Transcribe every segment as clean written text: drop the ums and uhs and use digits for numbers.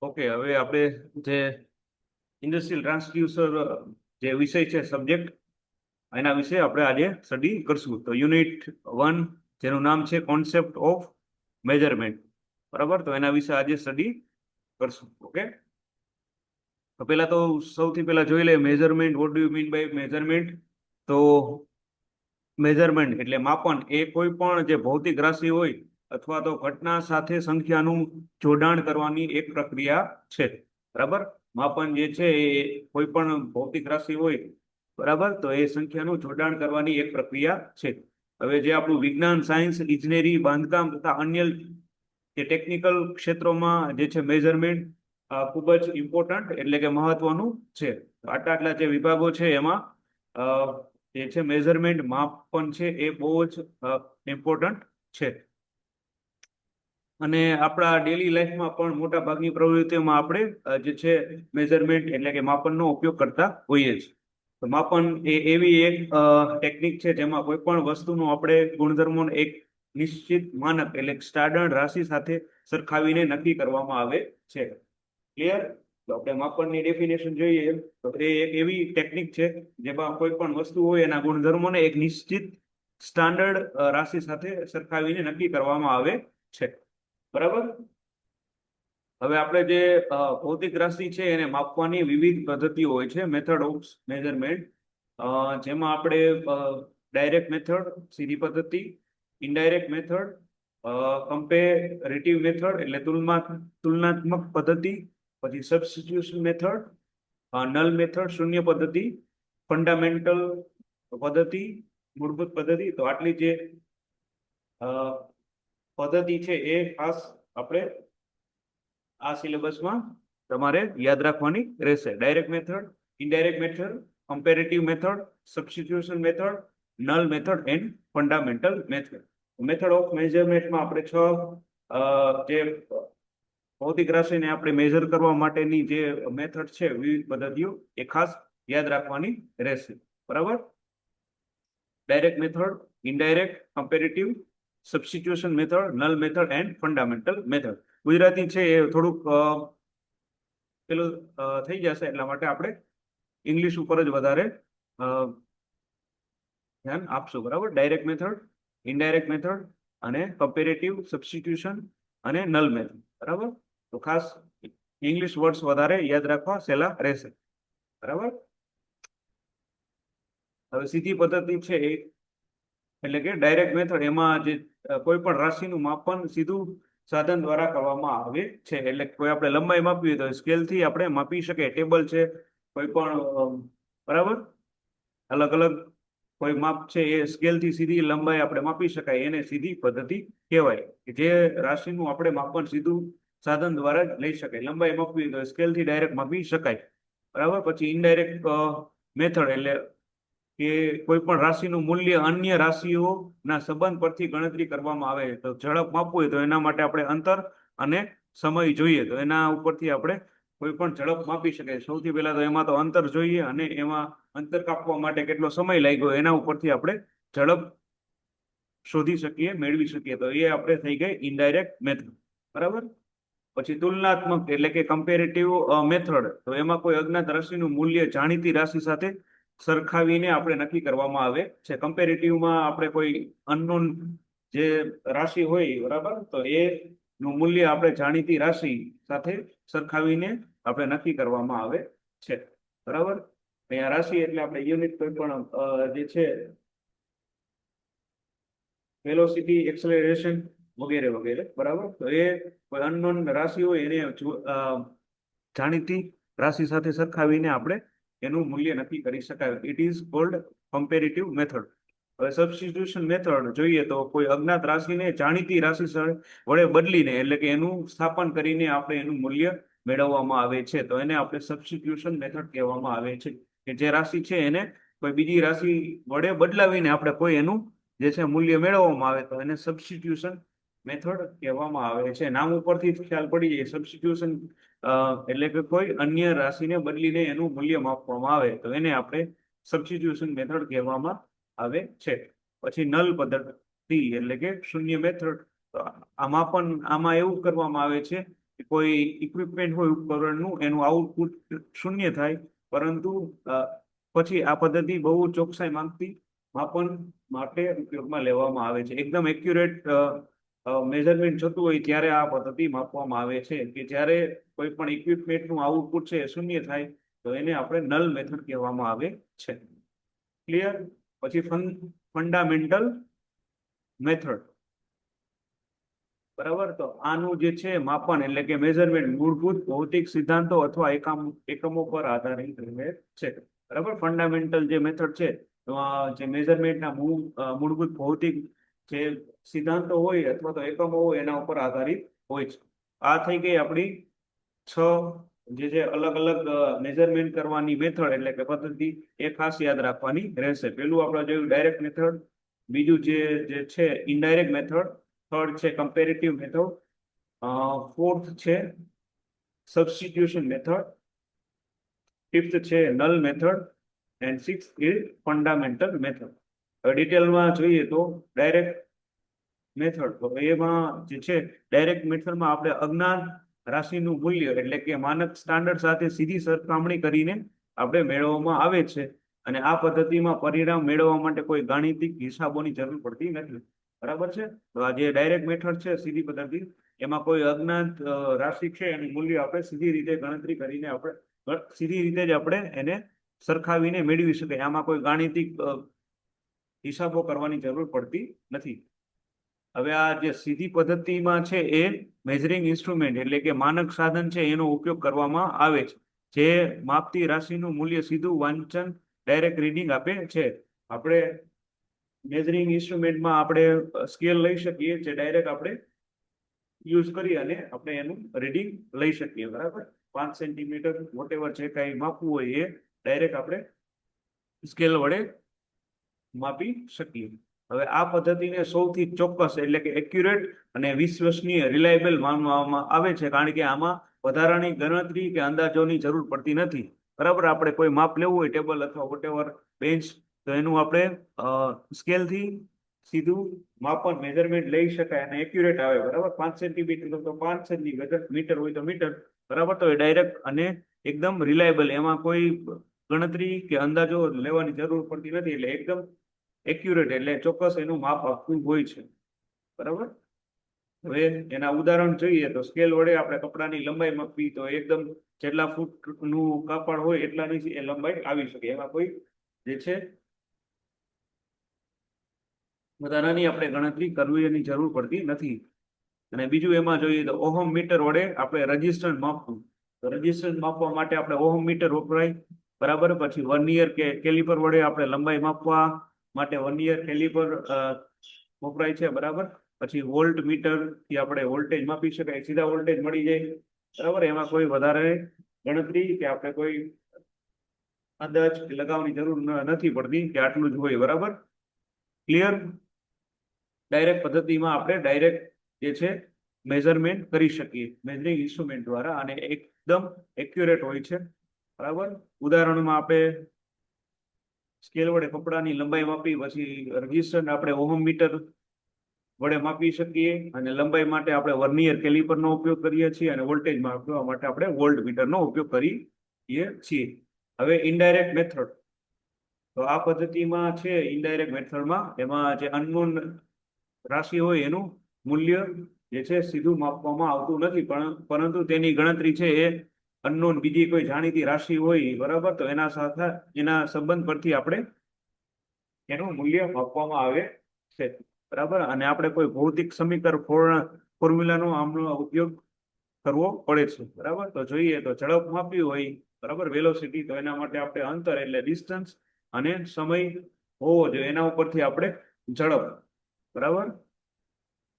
Okay, હવે આપણે જે ઇન્ડસ્ટ્રીયલ ટ્રાન્સડ્યુસર જે વિષય છે સબ્જેક્ટ, એના વિશે આપણે આજે સ્ટડી કરશું. તો યુનિટ 1, જેનું નામ છે કોન્સેપ્ટ ઓફ મેજરમેન્ટ, બરાબર. તો એના વિશે આજે સ્ટડી કરશું. ઓકે, તો પહેલા તો સૌથી પહેલા જોઈ લે measurement. What do you mean by measurement? તો મેજરમેન્ટ એટલે માપન. એ કોઈ પણ જે ભૌતિક રાશિ હોય અથવા તો ઘટના સાથે સંખ્યાનું જોડાણ કરવાની એક પ્રક્રિયા છે, બરાબર. માપન જે છે એ કોઈ પણ ભૌતિક રાશિ હોય, બરાબર, તો એ સંખ્યાનું જોડાણ કરવાની એક પ્રક્રિયા છે. હવે જે આપણું વિજ્ઞાન, સાયન્સ, ઇજનેરી, બાંધકામ તથા અન્ય જે ટેકનિકલ ક્ષેત્રોમાં જે છે મેજરમેન્ટ ખૂબ જ ઇમ્પોર્ટન્ટ એટલે કે મહત્વનું છે. આટલા આટલા જે વિભાગો છે એમાં જે છે મેઝરમેન્ટ, માપન છે, એ બહુ જ ઇમ્પોર્ટન્ટ છે. અને આપણા ડેલી લાઈફમાં પણ મોટા ભાગની પ્રવૃત્તિઓમાં આપણે જે છે મેઝરમેન્ટ એટલે કે માપનનો ઉપયોગ કરતા હોઈએ છીએ. તો માપન એ એવી એક ટેકનિક છે જેમાં કોઈ પણ વસ્તુનો આપણે ગુણધર્મોનો એક નિશ્ચિત માનક એટલે સ્ટાન્ડર્ડ રાશિ સાથે સરખાવીને નક્કી કરવામાં આવે છે. ક્લિયર? તો આપણે માપનની ડેફિનેશન જોઈએ તો એ એક એવી ટેકનિક છે જેમાં કોઈ પણ વસ્તુ હોય એના ગુણધર્મોને એક નિશ્ચિત સ્ટાન્ડર્ડ રાશિ સાથે સરખાવીને નક્કી કરવામાં આવે છે, બરાબર. હવે આપણે જે ભૌતિક રાશિ છે એને માપવાની વિવિધ પદ્ધતિઓ હોય છે, મેથડ ઓફ મેઝરમેન્ટ. જેમાં આપણે ડાયરેક્ટ મેથડ, સીધી પદ્ધતિ, ઇનડાયરેક્ટ મેથડ, કમ્પેરેટિવ મેથડ એટલે તુલનાત્મક પદ્ધતિ, પછી સબસ્ટિટ્યુશન મેથડ, નલ મેથડ શૂન્ય પદ્ધતિ, ફંડામેન્ટલ પદ્ધતિ, મૂળભૂત પદ્ધતિ. તો આટલી જે પદ્ધતિ છે એ ખાસ આપણે આ સિલેબસમાં તમારે યાદ રાખવાની રહેશે. Direct method, indirect method, comparative method, substitution method, null method and fundamental method. Method of મેઝરમેન્ટમાં આપણે જે ભૌતિક રાશિને આપણે મેઝર કરવા માટેની જે મેથડ છે, વિવિધ પદ્ધતિઓ, એ ખાસ યાદ રાખવાની રહેશે, બરાબર. Direct method, indirect, comparative, substitution method, null method and fundamental method. Gujarati છે એ થોડુંક પેલું થઈ જશે, એટલા માટે આપણે ઇંગ્લિશ ઉપર જ વધારે ધ્યાન આપશું, બરાબર. ડાયરેક્ટ મેથડ, ઇનડાયરેક્ટ મેથડ અને કમ્પેરેટિવ, સબસ્ટિટ્યુશન અને નલ મેથડ, બરાબર. તો ખાસ ઇંગ્લિશ વર્ડ્સ વધારે યાદ રાખવા સહેલા રહેશે, બરાબર. હવે સીધી પદ્ધતિ છે એટલે કે ડાયરેક્ટ મેથડ, એમાં જે કોઈ પણ રાશિનું માપન સીધું સાધન દ્વારા કરવામાં આવે છે. એટલે કોઈ આપણે લંબાઈ માપવી હોય તો સ્કેલથી આપણે માપી શકીએ. ટેબલ છે, કોઈ પણ બરાબર, અલગ અલગ કોઈ માપ છે એ સ્કેલથી સીધી લંબાઈ આપણે માપી શકાય, એને સીધી પદ્ધતિ કહેવાય. જે રાશિનું આપણે માપન સીધું સાધન દ્વારા જ લઈ શકાય. લંબાઈ માપવી હોય તો સ્કેલથી ડાયરેક્ટ માપી શકાય, બરાબર. પછી ઇનડાયરેક્ટ મેથડ એટલે કે કોઈ પણ રાશિનું મૂલ્ય અન્ય રાશિઓના સંબંધ પરથી ગણતરી કરવામાં આવે. તો ઝડપ માપવું હોય તો એના માટે આપણે અંતર અને સમય જોઈએ, તો એના ઉપરથી આપણે કોઈ પણ ઝડપ માપી શકાય. સૌથી પહેલા તો એમાં તો અંતર જોઈએ, અને એમાં અંતર કાપવા માટે કેટલો સમય લાગ્યો એના ઉપરથી આપણે ઝડપ શોધી શકીએ, મેળવી શકીએ. તો એ આપણે થઈ ગઈ ઇનડાયરેક્ટ મેથડ, બરાબર. પછી તુલનાત્મક એટલે કે કમ્પેરેટિવ મેથડ. તો એમાં કોઈ અજ્ઞાત રાશિનું મૂલ્ય જાણીતી રાશિ સાથે સરખાવીને આપણે નક્કી કરવામાં આવે છે. કમ્પેરેટિવમાં આપણે કોઈ અનનોન જે રાશિ હોય, બરાબર, તો એ નું મૂલ્ય આપણે જાણીતી રાશિ સાથે સરખાવીને આપણે નક્કી કરવામાં આવે છે, બરાબર. અહીંયા રાશિ એટલે આપણે યુનિટ કોઈ પણ જે છે વેલોસિટી, એક્સેલરેશન વગેરે વગેરે, બરાબર. તો એ કોઈ અનનોન રાશિ હોય એને જાણીતી રાશિ સાથે સરખાવીને આપણે એનું મૂલ્ય નક્કી કરી શકાય. It is called comparative method. હવે સબસ્ટિટ્યુશન મેથડ જોઈએ તો કોઈ અજ્ઞાત રાશિને જાણીતી રાશિ વડે બદલીને એટલે કે એનું સ્થાપન કરીને આપણે એનું મૂલ્ય મેળવવામાં આવે છે. તો એને આપણે સબસ્ટિટ્યુશન મેથડ કહેવામાં આવે છે, કે જે રાશિ છે એને કોઈ બીજી રાશિ વડે બદલાવીને આપણે કોઈ એનું જે છે મૂલ્ય મેળવવામાં આવે તો એને સબસ્ટિટ્યુશન મેથડ કહેવામાં આવે છે. નામ ઉપરથી જ ખ્યાલ પડી જાય, સબસ્ટિટ્યુશન એટલે કે કોઈ અન્ય રાશિને બદલીને એનું મૂલ્ય માપવામાં આવે તો એને આપણે સબસ્ટિટ્યુશન મેથડ કહેવામાં આવે છે. પછી નલ પદ્ધતિ એટલે કે શૂન્ય મેથડ. આમાં એવું કરવામાં આવે છે કે કોઈ ઇક્વિપમેન્ટ હોય ઉપકરણનું એનું આઉટપુટ શૂન્ય થાય, પરંતુ પછી આ પદ્ધતિ બહુ ચોકસાઈ માંગતી માપન માટે ઉપયોગમાં લેવામાં આવે છે. એકદમ એક્યુરેટ મેઝરમેન્ટ થતું હોય ત્યારે આ પદ્ધતિ માપવામાં આવે છે, કે જ્યારે કોઈ પણ ઇક્વિપમેન્ટનું આઉટપુટ છે એ શૂન્ય થાય તો એને આપણે નલ મેથડ કહેવામાં આવે છે. ક્લિયર? પછી ફંડામેન્ટલ મેથડ. બરાબર, તો આનું જે છે માપન એટલે કે મેઝરમેન્ટ મૂળભૂત ભૌતિક સિદ્ધાંતો અથવા એકમો પર આધારિત રહે છે. બરાબર, ફંડામેન્ટલ જે મેથડ છે તો જે મેઝરમેન્ટના મૂળભૂત ભૌતિક જે સિદ્ધાંતો હોય અથવા તો એકમો હોય એના ઉપર આધારિત હોય છે. આ થઈ ગઈ આપણી 6 જે અલગ અલગ મેઝરમેન્ટ કરવાની મેથડ એટલે કે પદ્ધતિ, એ ખાસ યાદ રાખવાની રહેશે. પેલું આપણે જોયું ડાયરેક્ટ મેથડ, બીજું જે છે ઇનડાયરેક્ટ મેથડ, થર્ડ છે કમ્પેરેટિવ મેથડ, ફોર્થ છે સબસ્ટિટ્યુશન મેથડ, ફિફ્થ છે null method and sixth A fundamental method. ડિટેલમાં જોઈએ તો ડાયરેક્ટ મેથડ, તો એમાં જે છે ડાયરેક્ટ મેથડમાં આપણે અજ્ઞાત રાશિનું મૂલ્ય એટલે કે માનક સ્ટાન્ડર્ડ સાથે સીધી સરખામણી કરીને આપણે મેળવવામાં આવે છે. અને આ પદ્ધતિમાં પરિણામ મેળવવા માટે કોઈ ગાણિતિક હિસાબોની જરૂર પડતી નથી. બરાબર છે? તો આ જે ડાયરેક્ટ મેથડ છે સીધી પદ્ધતિ, એમાં કોઈ અજ્ઞાત રાશિ છે એનું મૂલ્ય આપણે સીધી રીતે ગણતરી કરીને આપણે સીધી રીતે જ આપણે એને સરખાવીને મેળવી શકાય. આમાં કોઈ ગાણિતિક હિસાબો કરવાની જરૂર પડતી નથી. હવે આ જે સીધી પદ્ધતિમાં છે એ મેઝરિંગ ઇન્સ્ટ્રુમેન્ટ એટલે કે માનક સાધન છે એનો ઉપયોગ કરવામાં આવે છે, જે માપતી રાશિનું મૂલ્ય સીધું વાંચન ડાયરેક્ટ રીડિંગ આપે છે. આપણે મેઝરિંગ ઇન્સ્ટ્રુમેન્ટમાં આપણે સ્કેલ લઈ શકીએ, જે ડાયરેક્ટ આપણે યુઝ કરી અને આપણે એનું રીડિંગ લઈ શકીએ. બરાબર, 5 સેન્ટીમીટર વોટેવર જે કાંઈ માપવું હોય એ ડાયરેક્ટ આપણે સ્કેલ વડે માપી શકીએ. હવે આ પદ્ધતિને સૌથી ચોક્કસ એટલે કે એક્યુરેટ અને વિશ્વસનીય રિલાયબલ માનવામાં આવે છે, કારણ કે આમાં વધારાની ગણતરી કે અંદાજોની જરૂર પડતી નથી. બરાબર, આપણે કોઈ માપ લેવું હોય ટેબલ અથવા વોટેવર બેન્ચ, તો એનું આપણે સ્કેલથી સીધું માપન મેઝરમેન્ટ લઈ શકાય અને એક્યુરેટ આવે. બરાબર, 5 સેન્ટીમીટર તો 5 સેન્ટીમીટર, મીટર હોય તો મીટર. બરાબર, તો એ ડાયરેક્ટ અને એકદમ રિલાયબલ, એમાં કોઈ ગણતરી કે અંદાજો લેવાની જરૂર પડતી નથી, એટલે એકદમ એક્યુરેટ એટલે ચોક્કસ એનું માપ આપવું હોય છે. બરાબર, હવે એના ઉદાહરણ જોઈએ તો સ્કેલ વડે આપણે કપડાની લંબાઈ માપવી, તો એકદમ જેટલા ફૂટનું કાપડ હોય એટલાની એ લંબાઈ આવી શકે. એમાં કોઈ જે છે વધારાની આપણે ગણતરી કરવાની જરૂર પડતી નથી. અને બીજું એમાં જોઈએ તો ઓહમ મીટર વડે આપણે રેઝિસ્ટન્સ માપવું. તો રેઝિસ્ટન્સ માપવા માટે આપણે ઓહમ મીટર વપરાય. બરાબર, પછી વર્નિયર કે કેલિપર વડે આપણે લંબાઈ માપવા માટે વર્નિયર કેલિપર વપરાય છે. બરાબર, પછી વોલ્ટ મીટર થી આપણે વોલ્ટેજ માપી શકાય, સીધા વોલ્ટેજ મળી જાય. બરાબર, એમાં કોઈ વધારે ગણતરી કે આપણે કોઈ અંદાજ લગાવવાની જરૂર નથી પડતી કે આટલું જ હોય. બરાબર, ક્લિયર? ડાયરેક્ટ પદ્ધતિમાં આપણે ડાયરેક્ટ જે છે મેઝરમેન્ટ કરી શકીએ મેઝરિંગ ઇન્સ્ટ્રુમેન્ટ દ્વારા, અને એકદમ એક્યુરેટ હોય છે. બરાબર, ઉદાહરણમાં આપણે સ્કેલ વડે કપડાની લંબાઈ માપી, પછી રેઝિસ્ટન્સ આપણે ઓહમ મીટર વડે માપી શકીએ, અને લંબાઈ માટે આપણે વર્નિયર કેલિપરનો ઉપયોગ કરીએ છીએ, અને વોલ્ટેજ માપવા માટે આપણે વોલ્ટ મીટરનો ઉપયોગ કરીએ છીએ. હવે ઇનડાયરેક્ટ મેથડ, તો આ પદ્ધતિમાં છે ઇનડાયરેક્ટ મેથડમાં એમાં જે અનનોન રાશિ હોય એનું મૂલ્ય જે છે સીધું માપવામાં આવતું નથી, પરંતુ તેની ગણતરી છે એ અનનોન બીજી કોઈ જાણીતી રાશિ હોય, બરાબર, તો એના સાથે એના સંબંધ પરથી આપણે એનું મૂલ્ય માપવામાં આવે છે. બરાબર, અને આપણે કોઈ ભૌતિક સમીકરણ ફોર્મ્યુલાનો આમનો ઉપયોગ કરવો પડે છે. બરાબર, તો જોઈએ તો ઝડપ માપવી હોય, બરાબર, વેલોસિટી, તો એના માટે આપણે અંતર એટલે ડિસ્ટન્સ અને સમય હોવો જોઈએ, એના ઉપરથી આપણે ઝડપ, બરાબર,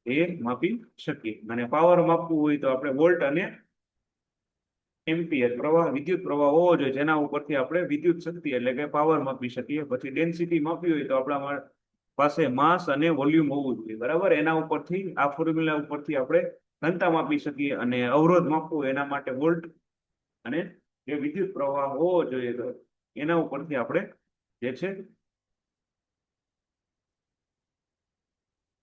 એ માપી શકીએ. અને પાવર માપવું હોય તો આપણે વોલ્ટ અને એમ્પિયર પ્રવાહ, વિદ્યુત પ્રવાહ હોવો જોઈએ, જેના ઉપરથી આપણે વિદ્યુત શક્તિ એટલે કે પાવર માપી શકીએ. પછી ડેન્સિટી માપવી હોય તો આપણા પાસે માસ અને વોલ્યુમ હોવું જોઈએ. બરાબર, એના ઉપરથી આ ફોર્મ્યુલા ઉપરથી આપણે ઘનતા માપી શકીએ. અને અવરોધ માપવું એના માટે વોલ્ટ અને જે વિદ્યુત પ્રવાહ હોવો જોઈએ તો એના ઉપરથી આપણે જે છે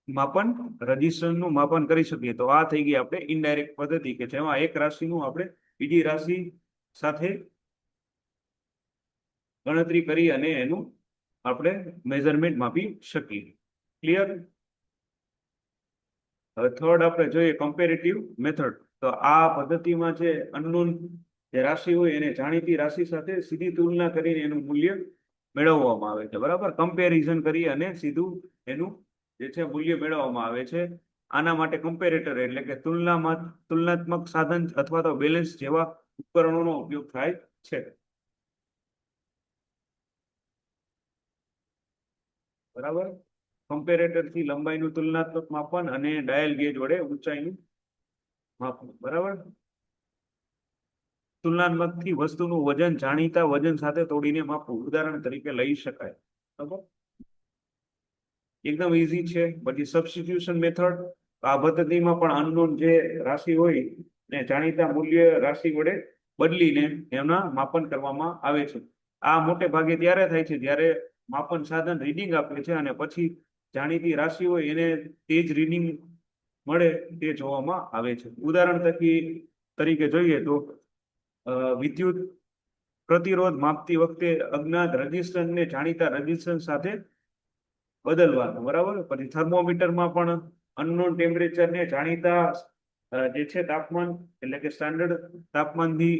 માપન રજીસ્ટ્રેશનનું માપન કરી શકીએ. તો આ થઈ ગઈ આપણે ઇનડાયરેક્ટ પદ્ધતિ કે જેમાં એક રાશિનું આપણે બીજી રાશિ સાથે ગણતરી કરી અને એનું આપણે મેઝરમેન્ટ માપી શકીએ. ક્લિયર? હવે થર્ડ આપણે જોઈએ કમ્પેરેટિવ મેથડ. તો આ પદ્ધતિમાં જે અનનોન જે રાશિ હોય એને જાણીતી રાશિ સાથે સીધી તુલના કરીને એનું મૂલ્ય મેળવવામાં આવે છે. બરાબર? કમ્પેરિઝન કરી અને સીધું એનું જે છે મૂલ્ય મેળવવામાં આવે છે. આના માટે કમ્પેરેટર એટલે કે તુલનાત્મક સાધન અથવા તો બેલેન્સ જેવા ઉપકરણોનો ઉપયોગ થાય છે. બરાબર? કમ્પેરેટર થી લંબાઈનું તુલનાત્મક માપન અને ડાયલ ગેજ વડે ઊંચાઈનું માપન. બરાબર? તુલનાત્મકથી વસ્તુનું વજન જાણીતા વજન સાથે તોડીને માપવું ઉદાહરણ તરીકે લઈ શકાય. બરાબર? એકદમ ઈઝી છે. પછી સબસ્ટિટ્યુશન મેથડ. આ પદ્ધતિમાં પણ અનનોન જે રાશિ હોય ને જાણીતા મૂલ્ય રાશિ વડે બદલીને એના માપન કરવામાં આવે છે. આ મોટે ભાગે ત્યારે થાય છે જ્યારે માપન સાધન રીડિંગ આપે છે અને પછી જાણીતી રાશિ હોય એને તે જ રીડિંગ મળે તે જોવામાં આવે છે. ઉદાહરણ તરીકે જોઈએ તો વિદ્યુત પ્રતિરોધ માપતી વખતે અજ્ઞાત રેઝિસ્ટન્સને જાણીતા રેઝિસ્ટન્સ સાથે બદલવાનું. બરાબર? પછી થર્મોમીટરમાં પણ અનનોન ટેમ્પરેચરને જાણીતા જે છે તાપમાન એટલે કે સ્ટાન્ડર્ડ તાપમાનથી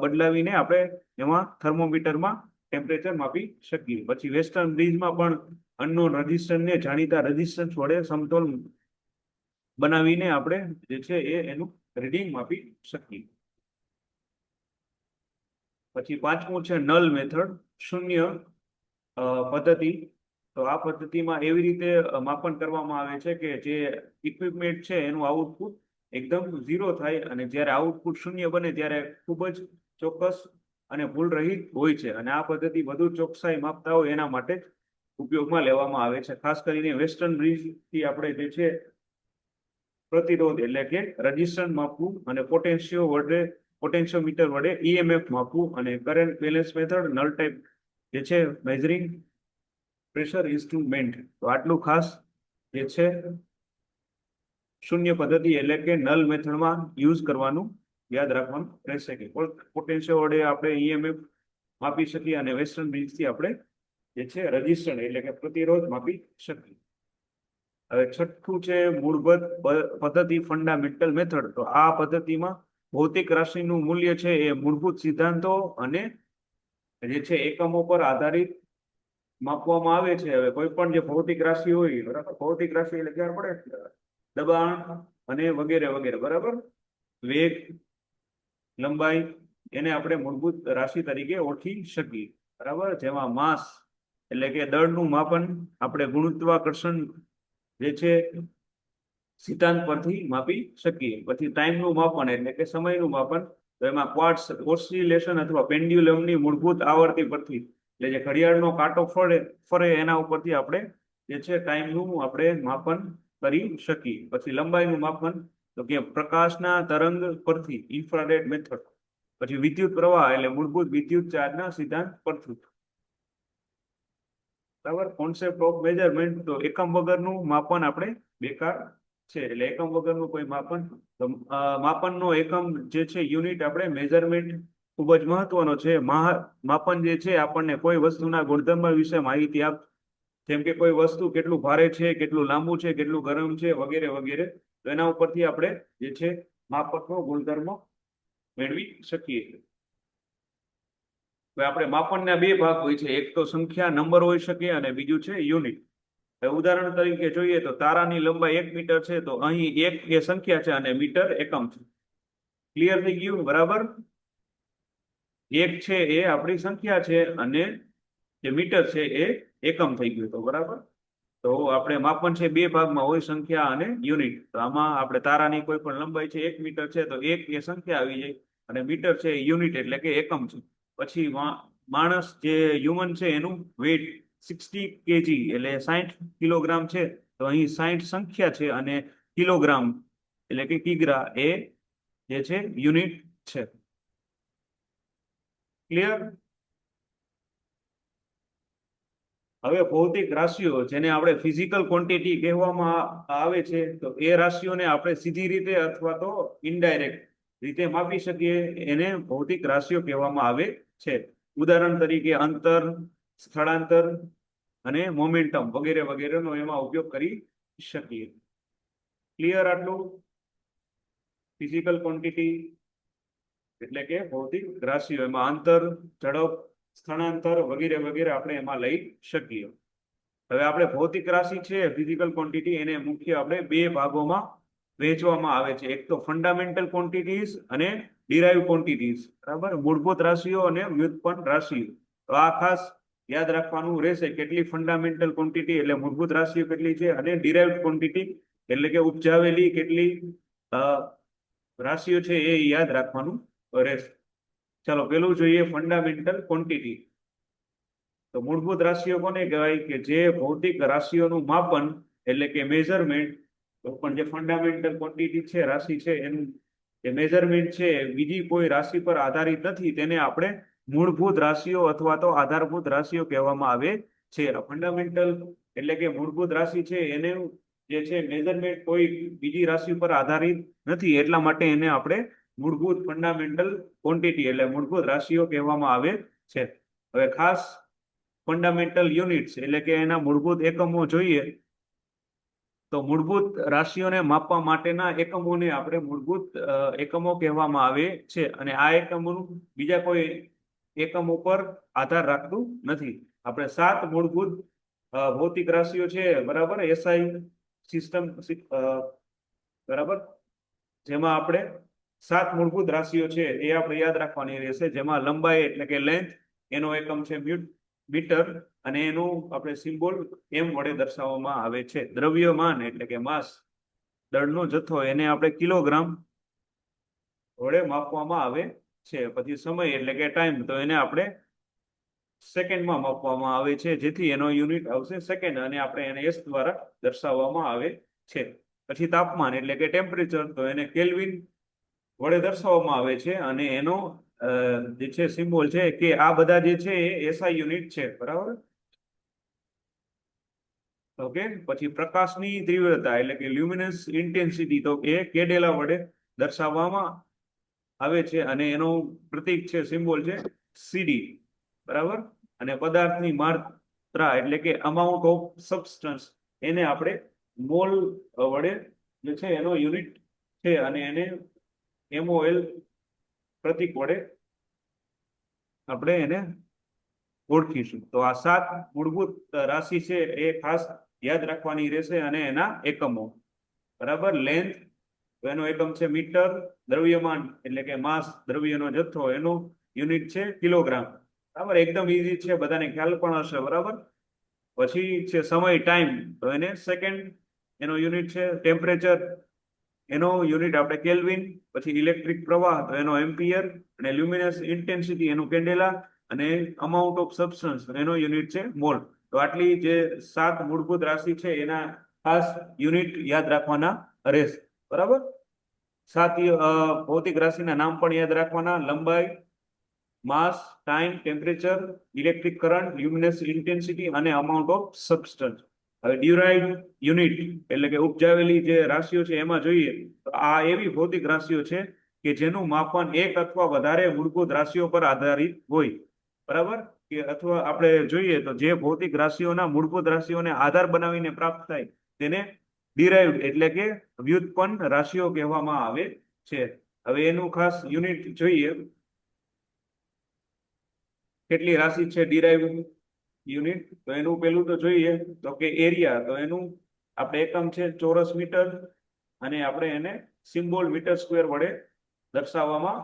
બદલાવીને આપણે એમાં થર્મોમીટરમાં ટેમ્પરેચર માપી શકીએ. પછી વેસ્ટર્ન બ્રિજમાં પણ અનનોન રેઝિસ્ટન્સને જાણીતા રેઝિસ્ટન્સ વડે સમતોલ બનાવીને આપણે જે છે એનું રીડિંગ માપી શકીએ. પછી પાંચમું છે નલ મેથડ, શૂન્ય પદ્ધતિ. તો આ પદ્ધતિમાં એવી રીતે માપન કરવામાં આવે છે કે જે ઇક્વિપમેન્ટ છે એનું આઉટપુટ એકદમ ઝીરો થાય અને જ્યારે આઉટપુટ શૂન્ય બને ત્યારે ખૂબ જ ચોક્કસ અને ભૂલ રહિત હોય છે. અને આ પદ્ધતિ વધુ ચોકસાઈ માપતા હોય એના માટે ઉપયોગમાં લેવામાં આવે છે. ખાસ કરીને વેસ્ટર્ન બ્રિજથી આપણે જે છે પ્રતિરોધ એટલે કે રેઝિસ્ટન્સ માપવું અને પોટેન્શિયોમીટર વડે ઈએમએફ માપવું અને current balance method null type જે છે મેઝરિંગ પ્રેશર ઇન્સ્ટ્રુમેન્ટ. તો આટલું ખાસ જે છે શૂન્ય પદ્ધતિ એટલે કે નલ મેથડમાં યુઝ કરવાનું યાદ રાખવાનું રહેશે કે પોટેન્શિયો વડે આપણે ઈએમએફ માપી શકીએ અને વેસ્ટર્ન બ્રિજથી આપણે જે છે રેઝિસ્ટન્સ એટલે કે પ્રતિરોધ માપી શકીએ. હવે છઠ્ઠું છે મૂળભૂત પદ્ધતિ ફંડામેન્ટલ મેથડ. તો આ પદ્ધતિમાં ભૌતિક રાશિનું મૂલ્ય છે એ મૂળભૂત સિદ્ધાંતો અને જે છે એકમો પર આધારિત માપવામાં આવે છે. હવે કોઈ પણ જે ભૌતિક રાશિ હોય, બરાબર, ભૌતિક રાશિ એટલે ખ્યાલ પડે, દબાણ અને વગેરે વગેરે. બરાબર? વેગ, લંબાઈ એને આપણે મૂળભૂત રાશિ તરીકે ઓળખી શકીએ. બરાબર? જેમાં માસ એટલે કે દળનું માપન આપણે ગુરુત્વાકર્ષણ જે છે સિદ્ધાંત પરથી માપી શકીએ. પછી ટાઈમનું માપન એટલે કે સમયનું માપન. તો એમાં ક્વાર્ટઝ ઓસિલેશન અથવા પેન્ડ્યુલમની મૂળભૂત આવર્તી પરથી એટલે જે ઘડિયાળનો કાંટો ફરે એના ઉપરથી આપણે જે છે ટાઈમનું આપણે માપન કરી શકીએ. પછી લંબાઈનું માપન તો કે પ્રકાશના તરંગ પરથી ઇન્ફ્રારેડ મેથડ. પછી વિદ્યુત પ્રવાહ એટલે મૂળભૂત વિદ્યુત ચાર્જના સિદ્ધાંત પરથી. બરાબર? Concept of measurement. તો એકમ વગરનું માપન આપણે બેકાર છે. એટલે એકમ વગરનું કોઈ માપન, તો માપનનો એકમ જે છે યુનિટ આપણે મેઝરમેન્ટ ખૂબ જ મહત્વનો છે. માપન જે છે આપણને કોઈ વસ્તુના ગુણધર્મ વિશે માહિતી જેમ કે કોઈ વસ્તુ કેટલું ભારે છે, કેટલું લાંબુ છે, કેટલું ગરમ છે, વગેરે વગેરે. તો એના ઉપરથી આપણે જે છે માપકનો ગુણધર્મ મેળવી શકીએ. આપણે માપનના બે ભાગ હોય છે, એક તો સંખ્યા નંબર હોઈ શકે અને બીજું છે યુનિટ. ઉદાહરણ તરીકે જોઈએ તો તારાની લંબાઈ 1 મીટર છે. તો અહીં 1 એ સંખ્યા છે અને મીટર એકમ છે. ક્લિયર થઈ ગયું? બરાબર? 1 છે એ આપણી સંખ્યા છે અને જે મીટર છે એ એકમ થઈ ગયું. તો બરાબર, તો આપણે માપન છે બે ભાગમાં હોય, સંખ્યા અને યુનિટ. તો આમાં આપણે તારાની કોઈ પણ લંબાઈ છે 1 મીટર છે તો 1 એ સંખ્યા આવી જાય અને મીટર છે યુનિટ એટલે કે એકમ છે. પછી માણસ જે હ્યુમન છે એનું વેઇટ 60 kg એટલે 60 કિલોગ્રામ છે. તો અહીં 60 સંખ્યા છે અને કિલોગ્રામ એટલે કે કિગ્રા એ જે છે યુનિટ છે. ક્લિયર? હવે ભૌતિક રાશિઓ જેને આપણે ફિઝિકલ ક્વોન્ટિટી કહેવામાં આવે છે, તો એ રાશિઓને આપણે સીધી રીતે અથવા તો ઇનડાયરેક્ટ રીતે માપી શકીએ, એને ભૌતિક રાશિઓ કહેવામાં આવે છે. ઉદાહરણ તરીકે અંતર, સ્થળાંતર અને મોમેન્ટમ વગેરે વગેરેનો એમાં ઉપયોગ કરી શકીએ. ક્લિયર આટલું? ફિઝિકલ ક્વોન્ટિટી એટલે કે ભૌતિક રાશિઓ, એમાં અંતર, ઝડપ, સ્થળાંતર વગેરે વગેરે આપણે એમાં લઈ શકીએ. હવે આપણે ભૌતિક રાશિ છે ફિઝિકલ ક્વોન્ટિટી, એને મુખ્ય આપણે બે ભાગોમાં વહેંચવામાં આવે છે. એક તો ફંડામેન્ટલ ક્વોન્ટિટીઝ અને ડિરાઇવ ક્વોન્ટિટીઝ. બરાબર, મૂળભૂત રાશિઓ અને વ્યુત્પન્ન રાશિઓ. તો આ ખાસ યાદ રાખવાનું રહેશે, કેટલી ફંડામેન્ટલ ક્વોન્ટિટી એટલે મૂળભૂત રાશિઓ કેટલી છે, અને ડિરાઇવ્ડ ક્વોન્ટિટી એટલે કે ઉપજાવેલી કેટલી રાશિઓ છે એ યાદ રાખવાનું રહેશે. ચાલો પેલું જોઈએ ફંડામેન્ટલ ક્વોન્ટિટી. તો મૂળભૂત રાશિઓ કોને કહેવાય? કે જે ભૌતિક રાશિઓનું માપન એટલે કે મેઝરમેન્ટ, તો પણ જે ફંડામેન્ટલ ક્વોન્ટિટી છે રાશિ છે એનું જે મેઝરમેન્ટ છે બીજી કોઈ રાશિ પર આધારિત નથી, તેને આપણે મૂળભૂત રાશિઓ અથવા તો આધારભૂત રાશિઓ કહેવામાં આવે છે. ફંડામેન્ટલ એટલે કે મૂળભૂત રાશિ છે એને જે છે મેઝરમેન્ટ કોઈ બીજી રાશિ પર આધારિત નથી, એટલા માટે એને આપણે મૂળભૂત ફંડામેન્ટલ ક્વોન્ટિટી એટલે મૂળભૂત રાશિઓ કહેવામાં આવે છે. હવે ખાસ ફંડામેન્ટલ યુનિટ્સ એટલે કે એના મૂળભૂત એકમો જોઈએ, તો મૂળભૂત રાશિઓને માપવા માટેના એકમોને આપણે મૂળભૂત એકમો કહેવામાં આવે છે, અને આ એકમોનું બીજા કોઈ એકમો પર આધાર રાખતું નથી. આપણે 7 મૂળભૂત ભૌતિક રાશિઓ છે, બરાબર, એસઆઈ સિસ્ટમ, બરાબર, જેમાં આપણે 7 મૂળભૂત રાશિઓ છે એ આપણે યાદ રાખવાની રહેશે. જેમાં લંબાઈ એટલે કે લેન્થ, એનો એકમ છે મીટર, અને એનું આપણે સિમ્બોલ એમ વડે દર્શાવવામાં આવે છે. દ્રવ્યમાન એટલે કે માસ, દળનો જથ્થો, એને આપણે કિલોગ્રામ વડે માપવામાં આવે છે. પછી સમય એટલે કે ટાઈમ, તો એને આપણે સેકન્ડમાં માપવામાં આવે છે, જેથી એનો યુનિટ આવશે સેકન્ડ, અને આપણે એને એસ દ્વારા દર્શાવવામાં આવે છે. પછી તાપમાન એટલે કે ટેમ્પરેચર, તો એને કેલ્વિન વડે દર્શાવવામાં આવે છે, અને એનો જે છે સિમ્બોલ છે કે આ બધા જે છે એ એસઆઈ યુનિટ છે. બરાબર, ઓકે. પછી પ્રકાશની તીવ્રતા એટલે કે લ્યુમિનસ ઇન્ટેન્સિટી, તો એ કેડેલા વડે દર્શાવવામાં આવે છે, અને એનું પ્રતીક છે, સિમ્બોલ છે સીડી. બરાબર, અને પદાર્થની માત્રા એટલે કે અમાઉન્ટ ઓફ સબસ્ટન્સ, એને આપણે મોલ વડે જે છે એનો યુનિટ છે, અને એને MOL પ્રતીક વડે આપણે એને ઓળખીશું. તો આ 7 મૂળભૂત રાશિ છે એ ખાસ યાદ રાખવાની રહેશે, અને એના એકમો, બરાબર, લેન્થ, તો એનો એકમ છે મીટર, દ્રવ્યમાન એટલે કે માસ, દ્રવ્યનો જથ્થો, એનો યુનિટ છે કિલોગ્રામ. બરાબર, એકદમ ઈઝી છે, બધાને ખ્યાલ પણ હશે. બરાબર, પછી છે સમય, ટાઈમ, તો એને સેકન્ડ, એનો યુનિટ છે ટેમ્પરેચર, એનો યુનિટ આપણે કેલ્વિન. પછી ઇલેક્ટ્રિક પ્રવાહ, તો એનો એમ્પિયર, અને લ્યુમિનસ ઇન્ટેન્સિટી એનું કેન્ડેલા, અને અમાઉન્ટ ઓફ સબસ્ટન્સ એનો યુનિટ છે મોલ. તો આટલી જે 7 મૂળભૂત રાશિ છે એના ખાસ યુનિટ યાદ રાખવાના રહેશે. બરાબર, 7 ભૌતિક રાશિના નામ પણ યાદ રાખવાના: લંબાઈ, mass, time, temperature, electric current, luminous intensity, અને અમાઉન્ટ ઓફ સબસ્ટન્સ. હવે ડ્યુરાઇવ યુનિટ એટલે કે ઉપજાવેલી જે રાશિઓ છે એમાં જોઈએ, તો આ એવી ભૌતિક રાશિઓ છે કે જેનું માપન એક અથવા વધારે મૂળભૂત રાશિઓ પર આધારિત હોય. બરાબર, કે અથવા આપણે જોઈએ તો જે ભૌતિક રાશિઓના મૂળભૂત રાશિઓને આધાર બનાવીને પ્રાપ્ત થાય તેને ડિરાઇવ્ડ એટલે કે વ્યુત્પન્ન રાશિઓ કહેવામાં આવે છે. હવે એનું ખાસ યુનિટ જોઈએ, કેટલી રાશિ છે ડિરાઇવ્ડ યુનિટ, તો એનું પેલું તો જોઈએ તો કે એરિયા, તો એનું આપણે એકમ છે ચોરસ મીટર, અને આપણે એને સિમ્બોલ મીટર સ્ક્વેર વડે દર્શાવવામાં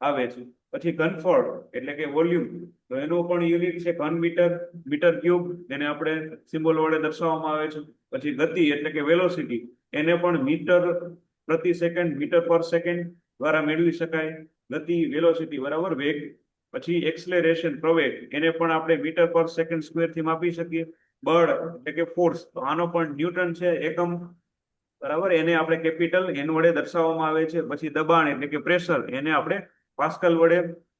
આવે છે. પછી ઘનફળ એટલે કે વોલ્યુમ, તો એનું પણ યુનિટ છે ઘન મીટર, મીટર ક્યુબ, એને આપણે સિમ્બોલ વડે દર્શાવવામાં આવે છે. પછી ગતિ એટલે કે વેલોસિટી, એને પણ મીટર પ્રતિ સેકન્ડ, મીટર પર સેકન્ડ દ્વારા મેળવી શકાય. ગતિ, વેલોસિટી, બરાબર, વેગ. પછી એક્સલેરેશન, પ્રવેગ, એને પણ આપણે મીટર પર સેકન્ડ સ્ક્વેર થી માપી શકીએ. બળ એટલે કે ફોર્સ, તો આનો પણ ન્યૂટન છે એકમ, બરાબર, એને આપણે કેપિટલ એન વડે દર્શાવવામાં આવે છે. પછી દબાણ એટલે કે પ્રેશર, એને આપણે પાસ્કલ વડે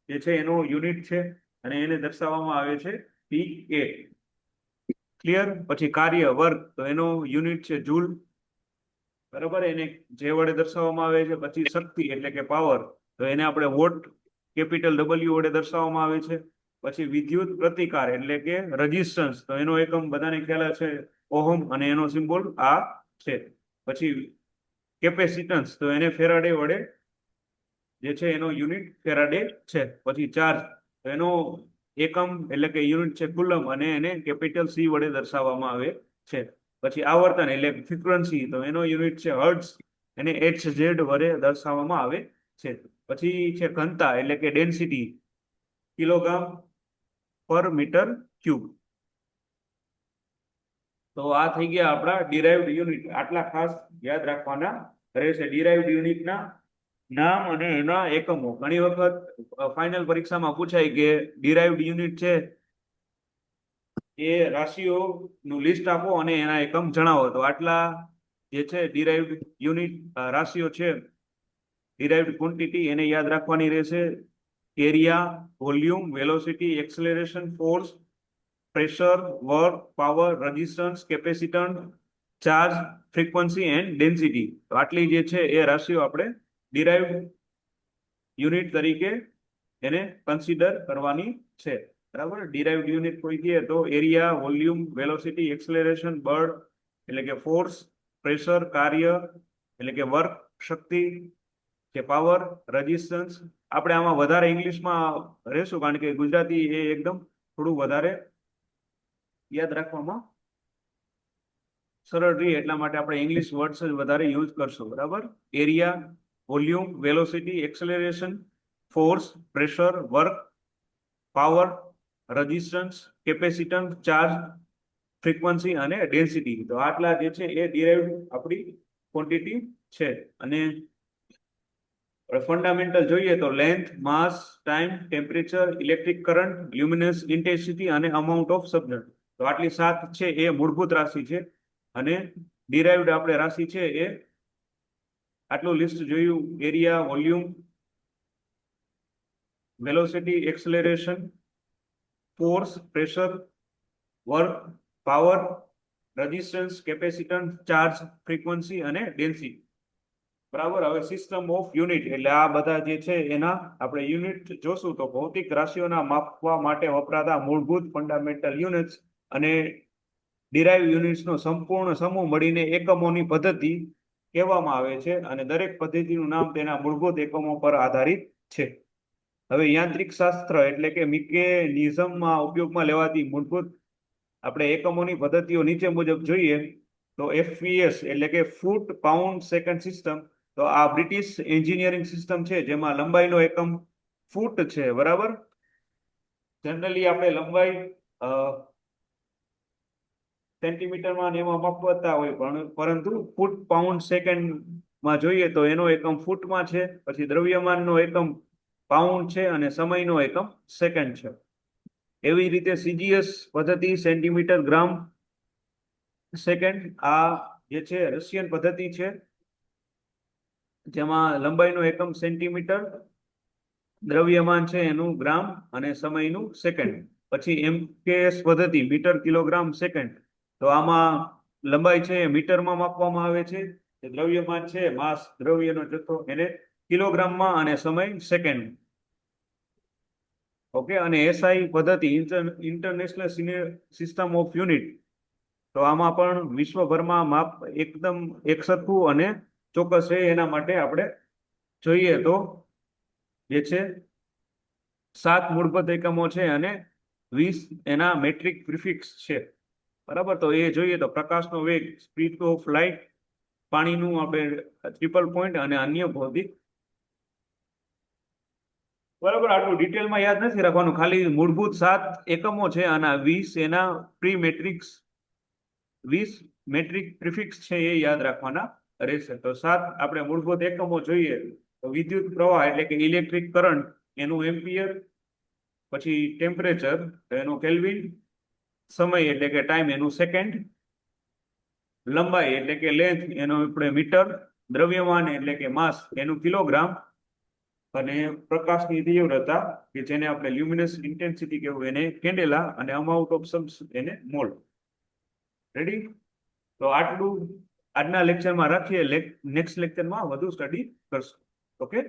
જે છે એનો યુનિટ છે, અને એને દર્શાવવામાં આવે છે PA. ક્લિયર? પછી કાર્ય વર્ક, તો એનો યુનિટ છે જૂલ, બરાબર, એને જે વડે દર્શાવવામાં આવે છે. પછી શક્તિ એટલે કે પાવર, તો એને આપણે વોટ, કેપિટલ ડબલ્યુ વડે દર્શાવવામાં આવે છે. પછી વિદ્યુત પ્રતિકાર એટલે કે રેઝિસ્ટન્સ, તો એનો એકમ બધાને ખ્યાલ છે ઓહમ, અને એનો સિમ્બોલ આ છે. પછી કેપેસિટન્સ, તો એને ફેરાડે વડે જે છે એનો યુનિટ ફેરાડે છે. પછી ચાર્જ, તો એનો એકમ એટલે કે યુનિટ છે કુલમ, અને એને કેપિટલ સી વડે દર્શાવવામાં આવે છે. પછી આવર્તન એટલે ફ્રીક્વન્સી, તો એનો યુનિટ છે હર્ટ્ઝ, એને HZ વડે દર્શાવવામાં આવે છે. પછી છે ઘનતા એટલે કે ડેન્સિટી, કિલોગ્રામ પર મીટર ક્યુબ. તો આ થઈ ગયા આપણા ડિરાઇવ્ડ યુનિટ. આટલા ખાસ યાદ રાખવાના રહેશે. ડિરાઇવ્ડ યુનિટના નામ અને એના એકમો. ઘણી વખત ફાઇનલ પરીક્ષામાં પૂછાય કે ડિરાઇવ્ડ યુનિટ છે એ રાશિઓનું લિસ્ટ આપો અને એના એકમ જણાવો. તો આટલા જે છે ડિરાઇવ્ડ યુનિટ રાશિઓ છે, ડિરાઇવ્ડ ક્વોન્ટિટી, એને યાદ રાખવાની રહેશે. Area, volume, velocity, acceleration, force, pressure, work, power, resistance, capacitance, charge, frequency and density. તો આટલી જે છે એ રાશિઓ આપણે ડિરાઇવ્ડ યુનિટ તરીકે એને કન્સિડર કરવાની છે. બરાબર? ડિરાઇવ્ડ યુનિટ કોઈ કહે તો એરિયા, વોલ્યુમ, વેલોસિટી, એક્સેલરેશન, બળ એટલે કે ફોર્સ, પ્રેશર કાર્ય એટલે કે વર્ક શક્તિ, કે પાવર, રેઝિસ્ટન્સ. આપણે આમાં વધારે ઇંગ્લિશમાં રહેશું કારણ કે ગુજરાતી એ એકદમ થોડું વધારે યાદ રાખવામાં સરળ રહે, એટલા માટે આપણે ઇંગ્લિશ વર્ડ્સ જ વધારે યુઝ કરશું. બરાબર? Area, volume, velocity, acceleration, force, pressure, work, power, resistance, capacitance, charge, frequency અને ડેન્સિટી. તો આટલા જે છે એ ડિરાઇવ્ડ આપણી ક્વોન્ટિટી છે. અને ફંડામેન્ટલ જોઈએ તો length, mass, time, temperature, electric current, luminous intensity અને અમાઉન્ટ ઓફ સબસ્ટન્સ. તો આટલી 7 છે એ મૂળભૂત રાશિ છે. અને ડિરાઇવ્ડ આપણે રાશિ છે એ આટલું લિસ્ટ જોયું. Area, volume, velocity, acceleration, force, pressure, work, power, resistance, capacitance, charge, frequency અને ડેન્સિટી. બરાબર? હવે સિસ્ટમ ઓફ યુનિટ એટલે આ બધા જે છે એના આપણે યુનિટ જોશું. તો ભૌતિક રાશિઓના માપવા માટે વપરાતા મૂળભૂત ફંડામેન્ટલ યુનિટ્સ અને ડિરાઇવ યુનિટ્સનો સંપૂર્ણ સમૂહ મળીને એકમોની પદ્ધતિ કહેવામાં આવે છે. અને દરેક પદ્ધતિનું નામ તેના મૂળભૂત એકમો પર આધારિત છે. હવે યાંત્રિક શાસ્ત્ર એટલે કે મિકેનિઝમમાં ઉપયોગમાં લેવાતી મૂળભૂત આપણે એકમોની પદ્ધતિઓ નીચે મુજબ જોઈએ તો FPS એટલે કે ફૂટ પાઉન્ડ સેકન્ડ સિસ્ટમ. તો આ બ્રિટિશ એન્જિનિયરિંગ સિસ્ટમ છે જેમાં લંબાઈનો એકમ ફૂટ છે. બરાબર? જનરલી આપણે લંબાઈ સેન્ટીમીટરમાં એમાં માપતા હોય, પરંતુ ફૂટ પાઉન્ડ સેકન્ડમાં જોઈએ તો એનો એકમ ફૂટમાં છે. પછી દ્રવ્યમાનનો એકમ પાઉન્ડ છે અને સમયનો એકમ સેકન્ડ છે. એવી રીતે CGS પદ્ધતિ સેન્ટીમીટર ગ્રામ સેકન્ડ. આ જે છે રશિયન પદ્ધતિ છે જેમાં લંબાઈનો એકમ સેન્ટીમીટર, દ્રવ્યમાન છે એનું ગ્રામ અને સમયનું સેકન્ડ. પછી MKS પદ્ધતિ મીટર કિલોગ્રામ સેકન્ડ. તો આમાં લંબાઈ છે એ મીટરમાં માપવામાં આવે છે. દ્રવ્યમાન છે માસ, દ્રવ્યનો જથ્થો, એને કિલોગ્રામમાં, અને સમય સેકન્ડ. ઓકે. અને SI પદ્ધતિ ઇન્ટરનેશનલ સિસ્ટમ ઓફ યુનિટ. તો આમાં પણ વિશ્વભરમાં માપ એકદમ એકસરખું અને ચોક્કસ છે. એના માટે આપણે જોઈએ તો જે છે 7 મૂળભૂત એકમો છે અને 20 એના મેટ્રિક પ્રિફિક્સ છે. બરાબર? તો એ જોઈએ તો પ્રકાશનો વેગ, સ્પીડ ઓફ લાઇટ, પાણીનું આપણે ટ્રિપલ પોઈન્ટ અને અન્ય ભૌતિક. બરાબર? આટલું ડિટેલમાં યાદ નથી રાખવાનું, ખાલી મૂળભૂત 7 એકમો છે અને 20 એના પ્રી મેટ્રિક્સ, 20 મેટ્રિક પ્રિફિક્સ છે એ યાદ રાખવાના રહેશે. તો 7 આપણે મૂળભૂત એકમો જોઈએ તો વિદ્યુત પ્રવાહ એટલે કે ઇલેક્ટ્રિક કરંટ એનું એમ્પિયર, પછી ટેમ્પરેચર એનું કેલ્વિન, સમય એટલે કે ટાઈમ એનું સેકન્ડ, લંબાઈ એટલે કે લેન્થ એનો આપણે મીટર, દ્રવ્યમાન એટલે કે માસ એનું કિલોગ્રામ, અને પ્રકાશની તીવ્રતા કે જેને આપણે લ્યુમિનસ ઇન્ટેન્સિટી કહેવું એને કેન્ડેલા, અને અમાઉન્ટ ઓફ સબ્સ એને મોલ. રેડી? તો આટલું આજના લેક્ચરમાં રાખીએ, નેક્સ્ટ લેક્ચરમાં વધુ સ્ટડી કરશું. ઓકે.